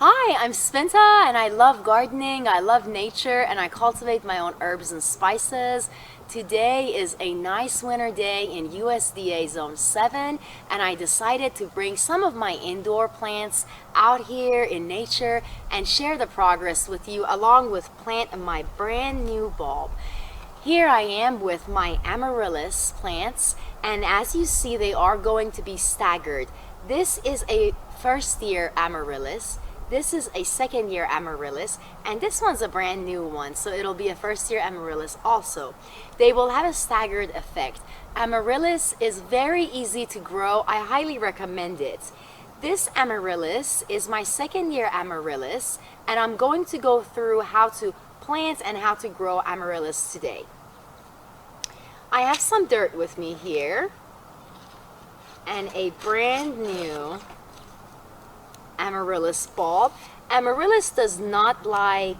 Hi, I'm Spenta and I love gardening, I love nature, and I cultivate my own herbs and spices. Today is a nice winter day in USDA Zone 7 and I decided to bring some of my indoor plants out here in nature and share the progress with you along with plant my brand new bulb. Here I am with my Amaryllis plants, and as you see they are going to be staggered. This is a first year Amaryllis. This is a second year Amaryllis, and this one's a brand new one, so it'll be a first year Amaryllis also. They will have a staggered effect. Amaryllis is very easy to grow. I highly recommend it. This Amaryllis is my second year Amaryllis, and I'm going to go through how to plant and how to grow Amaryllis today. I have some dirt with me here and a brand new Amaryllis bulb. Amaryllis does not like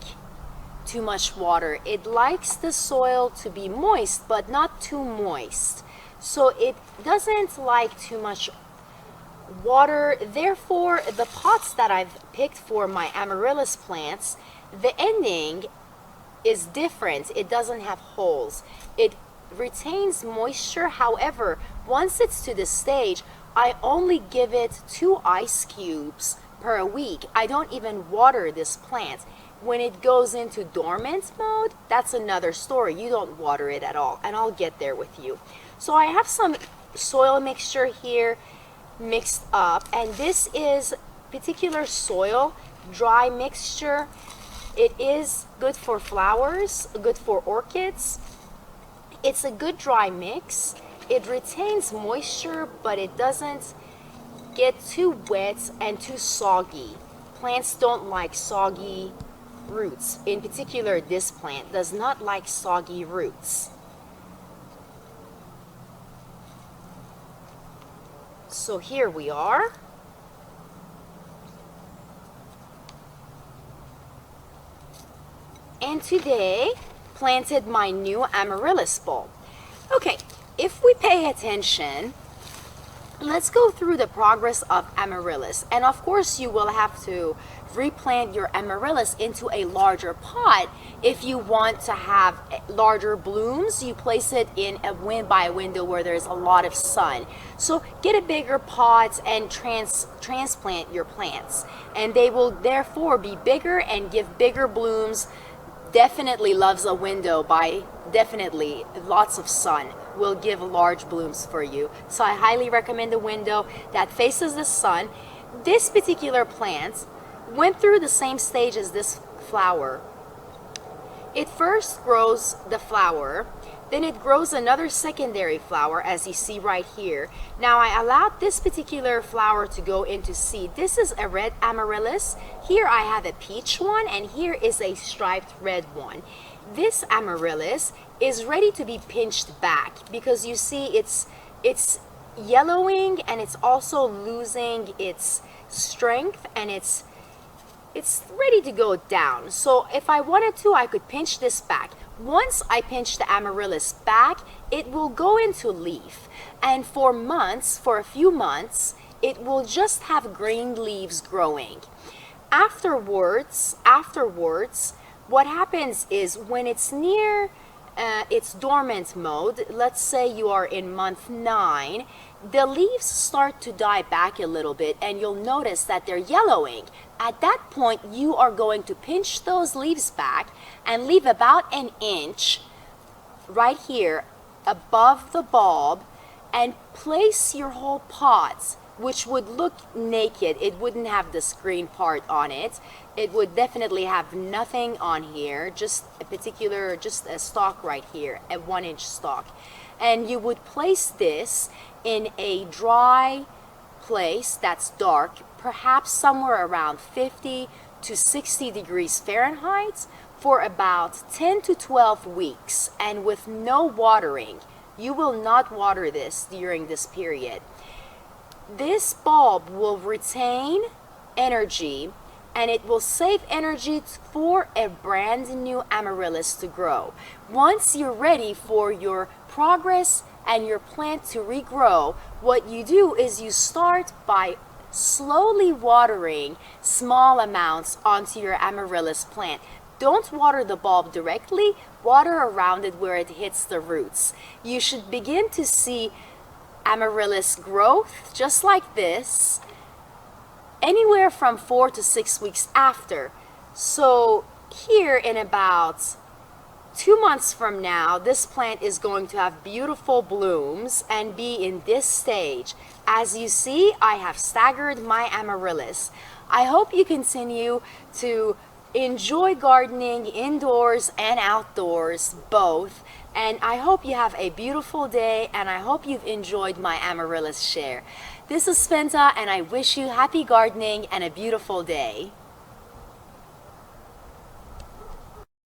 too much water. It likes the soil to be moist, but not too moist. So it doesn't like too much water. Therefore, the pots that I've picked for my Amaryllis plants, the ending is different. It doesn't have holes. It retains moisture. However, once it's to this stage, I only give it 2 ice cubes per week. I don't even water this plant. When it goes into dormant mode, that's another story. You don't water it at all, and I'll get there with you. So I have some soil mixture here mixed up, and this is particular soil, dry mixture. It is good for flowers, good for orchids. It's a good dry mix. It retains moisture, but it doesn't get too wet and too soggy. Plants don't like soggy roots. In particular, this plant does not like soggy roots. So here we are. And today, planted my new Amaryllis bulb. Okay, if we pay attention, let's go through the progress of Amaryllis. And of course, you will have to replant your Amaryllis into a larger pot. If you want to have larger blooms, you place it in a window where there's a lot of sun. So get a bigger pot and transplant your plants. And they will therefore be bigger and give bigger blooms. Definitely loves a window by definitely lots of sun will give large blooms for you. So I highly recommend a window that faces the sun. This particular plant went through the same stage as this flower. It first grows the flower, then it grows another secondary flower, as you see right here. Now I allowed this particular flower to go into seed. This is a red Amaryllis. Here I have a peach one, and here is a striped red one. This Amaryllis is ready to be pinched back because you see it's yellowing, and it's also losing its strength, and it's ready to go down. So if I wanted to, I could pinch this back. Once I pinch the Amaryllis back, it will go into leaf. And for a few months, it will just have green leaves growing. Afterwards, what happens is when it's near its dormant mode, let's say you are in month 9, the leaves start to die back a little bit, and you'll notice that they're yellowing. At that point, you are going to pinch those leaves back and leave about an inch right here above the bulb and place your whole pot, which would look naked. It wouldn't have this green part on it. It would definitely have nothing on here, just a stalk right here, a 1-inch stalk. And you would place this in a dry place that's dark, perhaps somewhere around 50 to 60 degrees Fahrenheit for about 10 to 12 weeks, and with no watering. You will not water this during this period. This bulb will retain energy, and it will save energy for a brand new Amaryllis to grow. Once you're ready for your progress and your plant to regrow, what you do is you start by slowly watering small amounts onto your amaryllis plant. Don't water the bulb directly, water around it where it hits the roots. You should begin to see amaryllis growth just like this anywhere from 4 to 6 weeks after. So here in about 2 months from now, this plant is going to have beautiful blooms and be in this stage. As you see, I have staggered my amaryllis. I hope you continue to enjoy gardening indoors and outdoors, both. And I hope you have a beautiful day, and I hope you've enjoyed my amaryllis share. This is Spenta, and I wish you happy gardening and a beautiful day.